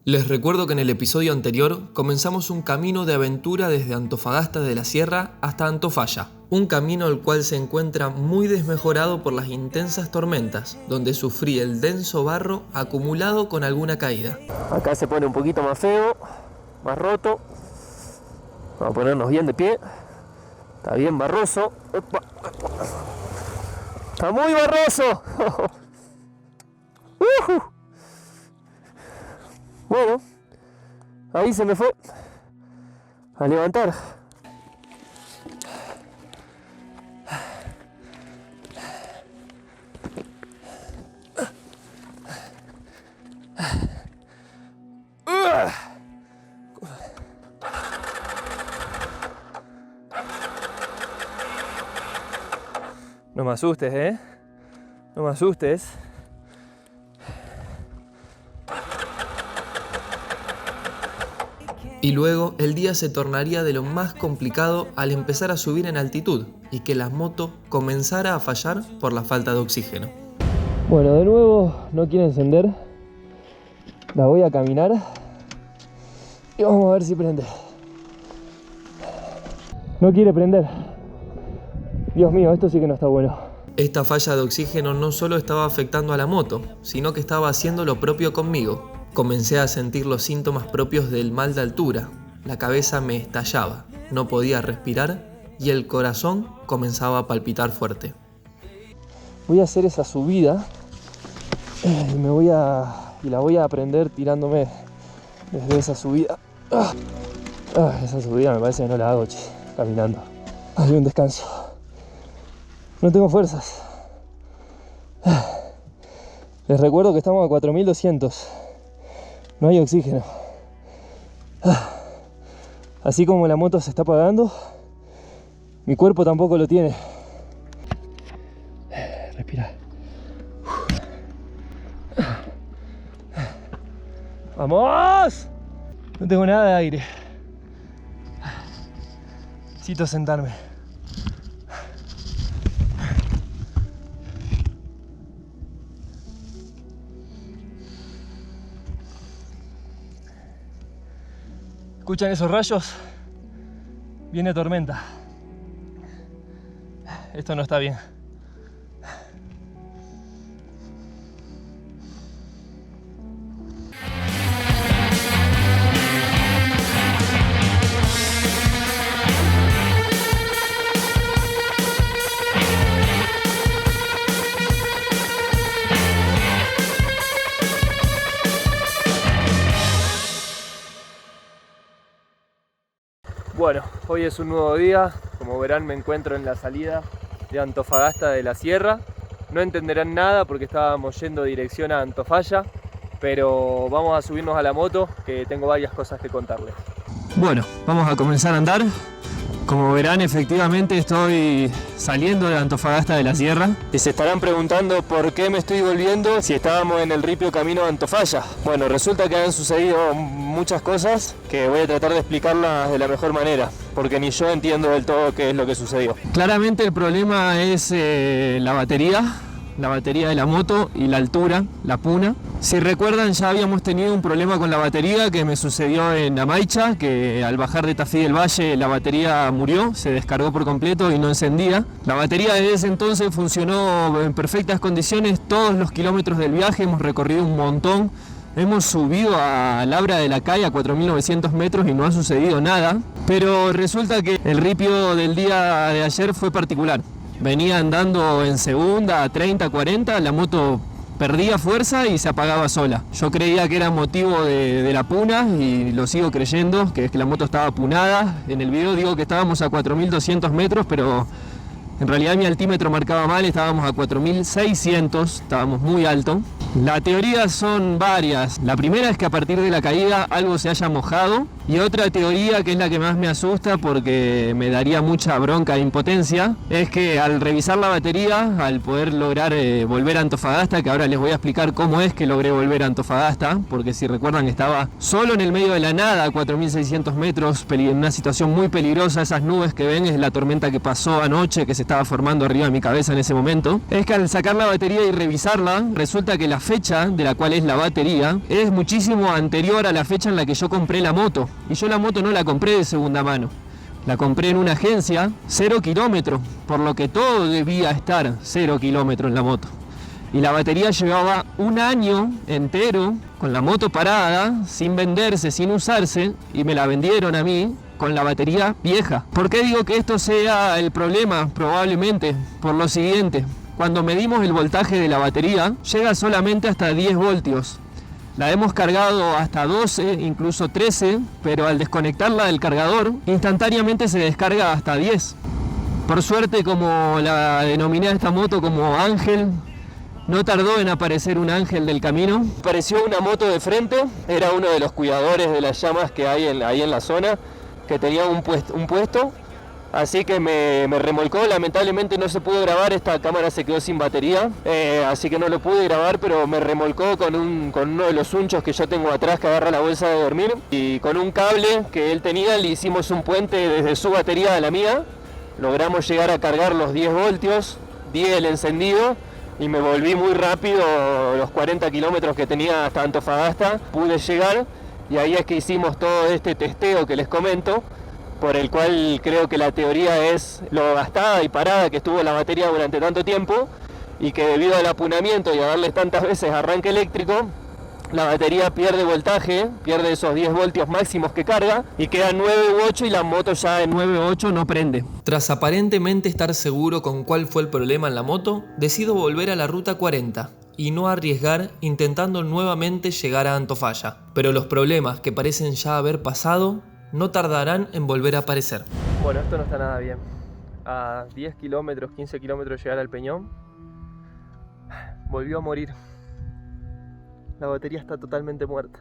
Les recuerdo que en el episodio anterior comenzamos un camino de aventura desde Antofagasta de la Sierra hasta Antofalla, un camino el cual se encuentra muy desmejorado por las intensas tormentas, donde sufrí el denso barro acumulado con alguna caída. Acá se pone un poquito más feo, más roto. Vamos a ponernos bien de pie. Está bien barroso. ¡Opa! Está muy barroso. Bueno, ahí se me fue a levantar. No me asustes, ¿eh? No me asustes. Y luego el día se tornaría de lo más complicado al empezar a subir en altitud y que la moto comenzara a fallar por la falta de oxígeno. Bueno, de nuevo no quiere encender. La voy a caminar y vamos a ver si prende. No quiere prender. Dios mío, esto sí que no está bueno. Esta falla de oxígeno no solo estaba afectando a la moto, sino que estaba haciendo lo propio conmigo. Comencé a sentir los síntomas propios del mal de altura. La cabeza me estallaba, no podía respirar y el corazón comenzaba a palpitar fuerte. Voy a hacer esa subida y la voy a aprender tirándome desde esa subida. Esa subida me parece que no la hago, caminando. Hay un descanso. No tengo fuerzas. Les recuerdo que estamos a 4200. No hay oxígeno. Así como la moto se está apagando, mi cuerpo tampoco lo tiene. Respira. ¡Vamos! No tengo nada de aire. Necesito sentarme. ¿Escuchan esos rayos? Viene tormenta. Esto no está bien. Bueno, hoy es un nuevo día. Como verán, me encuentro en la salida de Antofagasta de la Sierra. No entenderán nada porque estábamos yendo dirección a Antofalla, pero vamos a subirnos a la moto que tengo varias cosas que contarles. Bueno, vamos a comenzar a andar. Como verán, efectivamente estoy saliendo de Antofagasta de la Sierra. Y se estarán preguntando por qué me estoy volviendo si estábamos en el ripio camino a Antofalla. Bueno, resulta que han sucedido muchas cosas que voy a tratar de explicarlas de la mejor manera, porque ni yo entiendo del todo qué es lo que sucedió. Claramente el problema es la batería de la moto y la altura, la puna. Si recuerdan, ya habíamos tenido un problema con la batería que me sucedió en Amaicha, que al bajar de Tafí del Valle la batería murió, se descargó por completo y no encendía. La batería desde ese entonces funcionó en perfectas condiciones todos los kilómetros del viaje, hemos recorrido un montón. Hemos subido a Labra de la Calle a 4.900 metros y no ha sucedido nada, pero resulta que el ripio del día de ayer fue particular. Venía andando en segunda, a 30, 40, la moto perdía fuerza y se apagaba sola. Yo creía que era motivo de la puna y lo sigo creyendo, que es que la moto estaba punada. En el video digo que estábamos a 4.200 metros, pero en realidad mi altímetro marcaba mal, estábamos a 4.600, estábamos muy alto. Las teorías son varias. La primera es que a partir de la caída algo se haya mojado, y otra teoría, que es la que más me asusta porque me daría mucha bronca e impotencia, es que al revisar la batería, al poder lograr volver a Antofagasta, que ahora les voy a explicar cómo es que logré volver a Antofagasta, porque si recuerdan estaba solo en el medio de la nada a 4.600 metros, en una situación muy peligrosa. Esas nubes que ven es la tormenta que pasó anoche, que se estaba formando arriba de mi cabeza en ese momento. Es que al sacar la batería y revisarla, resulta que las fecha de la cual es la batería es muchísimo anterior a la fecha en la que yo compré la moto. Y yo la moto no la compré de segunda mano. La compré en una agencia 0 kilómetros, por lo que todo debía estar 0 kilómetros en la moto. Y la batería llevaba un año entero con la moto parada, sin venderse, sin usarse, y me la vendieron a mí con la batería vieja. ¿Por qué digo que esto sea el problema? Probablemente por lo siguiente. Cuando medimos el voltaje de la batería, llega solamente hasta 10 voltios. La hemos cargado hasta 12, incluso 13, pero al desconectarla del cargador, instantáneamente se descarga hasta 10. Por suerte, como la denominé a esta moto como Ángel, no tardó en aparecer un ángel del camino. Apareció una moto de frente, era uno de los cuidadores de las llamas que hay ahí en la zona, que tenía un puesto. Así que me remolcó. Lamentablemente no se pudo grabar, esta cámara se quedó sin batería, así que no lo pude grabar, pero me remolcó con uno de los unchos que yo tengo atrás que agarra la bolsa de dormir, y con un cable que él tenía le hicimos un puente desde su batería a la mía. Logramos llegar a cargar los 10 voltios, di el encendido y me volví muy rápido. Los 40 kilómetros que tenía hasta Antofagasta pude llegar, y ahí es que hicimos todo este testeo que les comento, por el cual creo que la teoría es lo gastada y parada que estuvo la batería durante tanto tiempo, y que debido al apunamiento y a darles tantas veces arranque eléctrico, la batería pierde voltaje, pierde esos 10 voltios máximos que carga, y queda 9 u 8 y la moto ya en 9 u 8 no prende. Tras aparentemente estar seguro con cuál fue el problema en la moto, decido volver a la ruta 40 y no arriesgar intentando nuevamente llegar a Antofalla. Pero los problemas que parecen ya haber pasado no tardarán en volver a aparecer. Bueno, esto no está nada bien. A 10 kilómetros, 15 kilómetros llegar al Peñón, volvió a morir. La batería está totalmente muerta.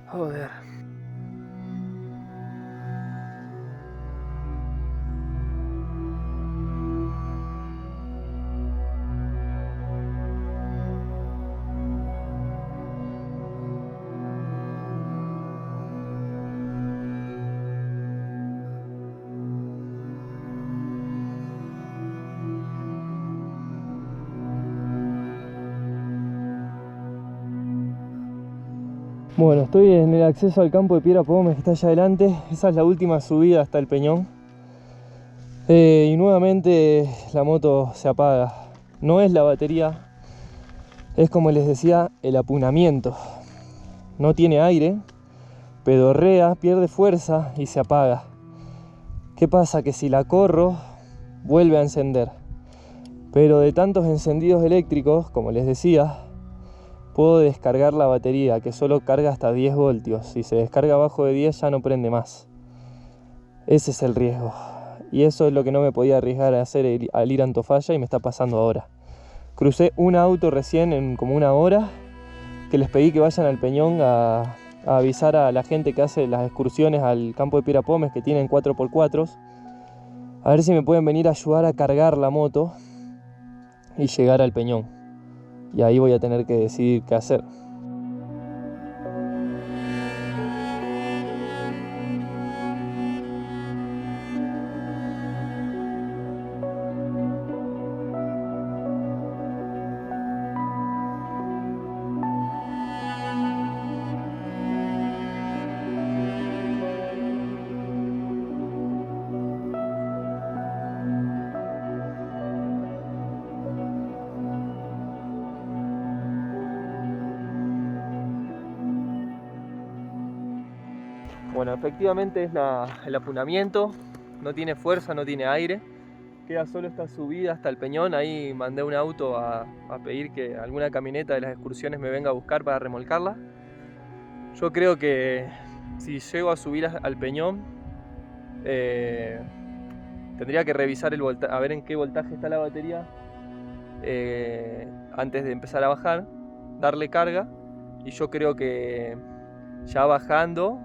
Joder. Bueno, estoy en el acceso al campo de Piedra Pómez que está allá adelante. Esa es la última subida hasta el Peñón. Y nuevamente la moto se apaga. No es la batería, es, como les decía, el apunamiento. No tiene aire, pedorrea, pierde fuerza y se apaga. ¿Qué pasa? Que si la corro, vuelve a encender. Pero de tantos encendidos eléctricos, como les decía, puedo descargar la batería, que solo carga hasta 10 voltios. Si se descarga abajo de 10 ya no prende más. Ese es el riesgo. Y eso es lo que no me podía arriesgar a hacer al ir a Antofalla, y me está pasando ahora. Crucé un auto recién en como una hora, que les pedí que vayan al Peñón a avisar a la gente que hace las excursiones al campo de Piedra Pómez, que tienen 4x4, a ver si me pueden venir a ayudar a cargar la moto y llegar al Peñón. Y ahí voy a tener que decidir qué hacer. Bueno, efectivamente es el apunamiento, no tiene fuerza, no tiene aire, queda solo esta subida hasta el Peñón. Ahí mandé un auto a pedir que alguna camioneta de las excursiones me venga a buscar para remolcarla. Yo creo que si llego a subir al Peñón, tendría que revisar a ver en qué voltaje está la batería antes de empezar a bajar, darle carga, y yo creo que ya bajando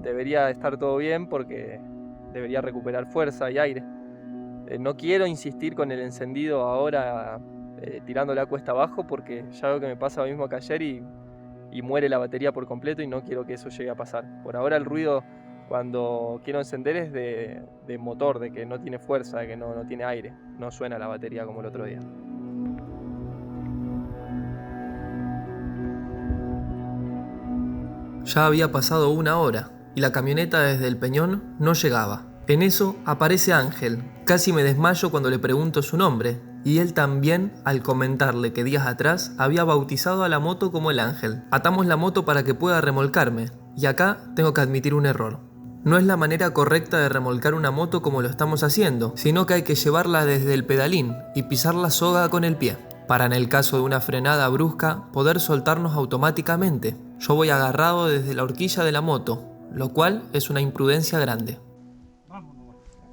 debería estar todo bien, porque debería recuperar fuerza y aire. No quiero insistir con el encendido ahora tirándole a cuesta abajo, porque ya veo que me pasa lo mismo que ayer y muere la batería por completo, y no quiero que eso llegue a pasar. Por ahora el ruido Cuando quiero encender es de motor, de que no tiene fuerza, de que no tiene aire. No suena la batería como el otro día. Ya había pasado 1 hora y la camioneta desde el Peñón no llegaba. En eso aparece Ángel. Casi me desmayo cuando le pregunto su nombre. Y él también, al comentarle que días atrás había bautizado a la moto como el Ángel. Atamos la moto para que pueda remolcarme. Y acá tengo que admitir un error. No es la manera correcta de remolcar una moto como lo estamos haciendo, sino que hay que llevarla desde el pedalín y pisar la soga con el pie, para en el caso de una frenada brusca poder soltarnos automáticamente. Yo voy agarrado desde la horquilla de la moto, lo cual es una imprudencia grande.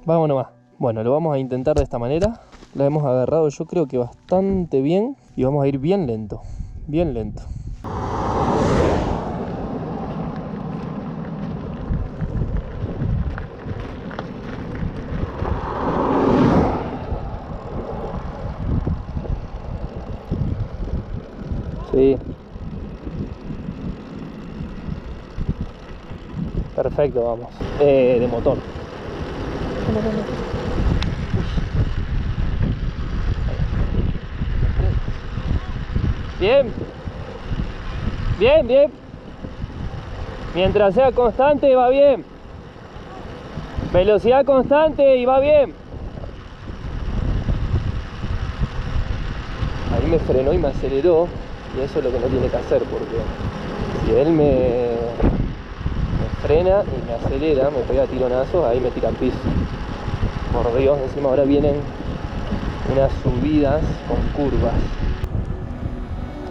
Vamos nomás. Bueno, lo vamos a intentar de esta manera. La hemos agarrado yo creo que bastante bien y vamos a ir bien lento, bien lento. Sí. Perfecto, vamos. De motor. Bien. Bien, bien. Mientras sea constante va bien. Velocidad constante y va bien. Ahí me frenó y me aceleró. Y eso es lo que no tiene que hacer, porque si él me frena y me acelera, me pega tironazos, ahí me tira al piso. Por Dios, encima ahora vienen unas subidas con curvas.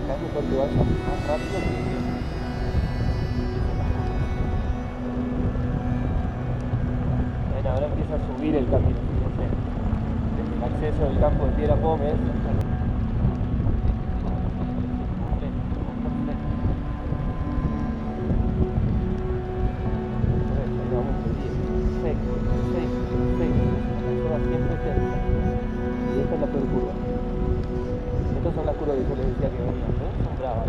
Acá es mejor que vaya más rápido que... Bueno, ahora empieza a subir el camino. Desde el acceso del campo de Piedra Pómez. Y esta es la peor curva. Estas son las curvas que yo les decía que venían, ¿no? Son bravas.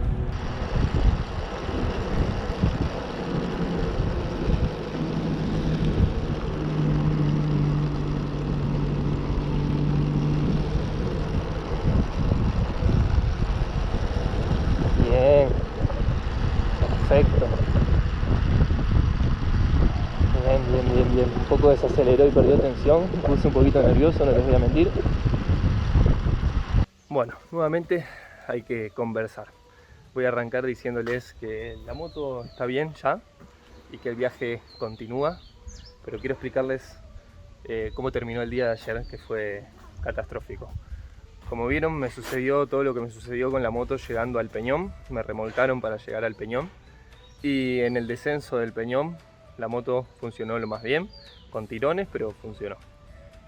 Bien. Perfecto. Bien. Un poco desaceleró y perdió tensión. Me puse un poquito nervioso, no les voy a mentir. Bueno, nuevamente hay que conversar. Voy a arrancar diciéndoles que la moto está bien ya y que el viaje continúa, pero quiero explicarles cómo terminó el día de ayer, que fue catastrófico. Como vieron, me sucedió todo lo que me sucedió con la moto llegando al Peñón. Me remolcaron para llegar al Peñón y en el descenso del Peñón la moto funcionó lo más bien, con tirones, pero funcionó.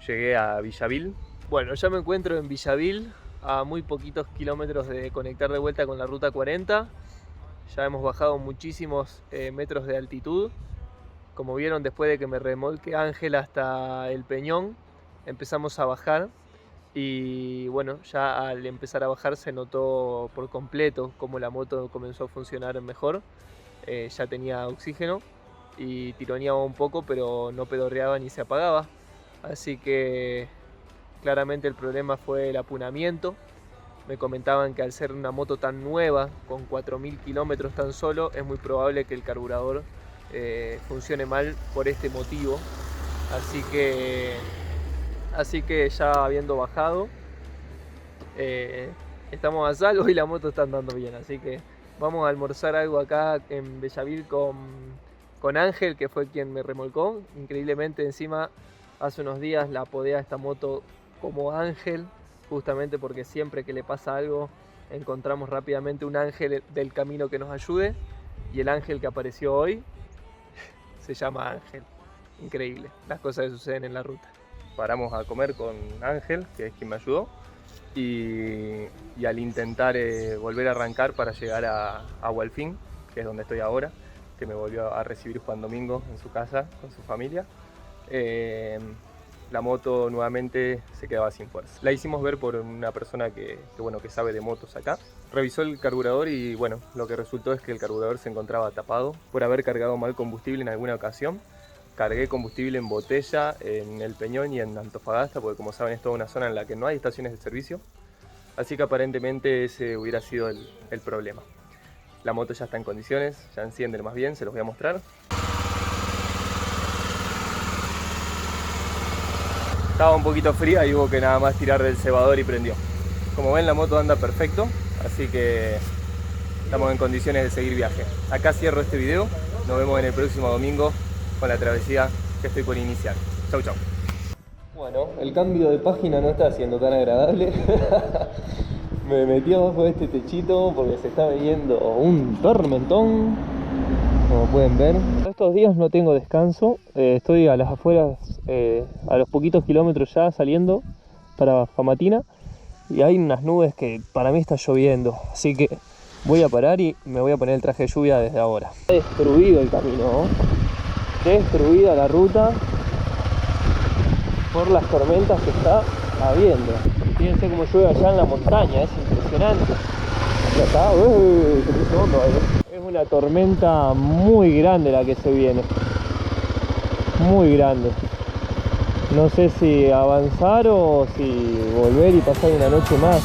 Llegué a Villavil. Bueno, ya me encuentro en Villavil, a muy poquitos kilómetros de conectar de vuelta con la ruta 40. Ya hemos bajado muchísimos metros de altitud. Como vieron, después de que me remolque Ángel hasta el Peñón, empezamos a bajar. Y bueno, ya al empezar a bajar se notó por completo cómo la moto comenzó a funcionar mejor. Ya tenía oxígeno y tironeaba un poco, pero no pedorreaba ni se apagaba. Así que claramente el problema fue el apunamiento. Me comentaban que al ser una moto tan nueva, con 4.000 kilómetros tan solo, es muy probable que el carburador funcione mal por este motivo. Así que ya habiendo bajado, estamos a salvo y la moto está andando bien. Así que vamos a almorzar algo acá en Villavil con Ángel, que fue quien me remolcó. Increíblemente, encima hace unos días la apodé a esta moto como Ángel, justamente porque siempre que le pasa algo encontramos rápidamente un ángel del camino que nos ayude, y el ángel que apareció hoy se llama Ángel. Increíble las cosas que suceden en la ruta. Paramos a comer con Ángel, que es quien me ayudó, y al intentar volver a arrancar para llegar a Hualfín, que es donde estoy ahora, que me volvió a recibir Juan Domingo en su casa con su familia, la moto nuevamente se quedaba sin fuerza. La hicimos ver por una persona que sabe de motos acá. Revisó el carburador y bueno, lo que resultó es que el carburador se encontraba tapado por haber cargado mal combustible en alguna ocasión. cargué combustible en botella en El Peñón y en Antofagasta, porque como saben es toda una zona en la que no hay estaciones de servicio. Así que aparentemente ese hubiera sido el problema. La moto ya está en condiciones, ya enciende más bien, se los voy a mostrar. Estaba un poquito fría y hubo que nada más tirar del cebador y prendió. Como ven, la moto anda perfecto, así que estamos en condiciones de seguir viaje. Acá cierro este video, nos vemos en el próximo domingo con la travesía que estoy por iniciar. Chau, chau. Bueno, el cambio de página no está siendo tan agradable. Me metí abajo de este techito porque se está viniendo un tormentón, como pueden ver. Estos días no tengo descanso, estoy a las afueras, a los poquitos kilómetros ya saliendo para Famatina, y hay unas nubes que para mí está lloviendo, así que voy a parar y me voy a poner el traje de lluvia desde ahora. Destruido el camino, ¿no? Destruida la ruta por las tormentas que está habiendo. Fíjense cómo llueve allá en la montaña, es impresionante. Y acá, se puso hondo ahí. Es una tormenta muy grande la que se viene. Muy grande. No sé si avanzar o si volver y pasar una noche más.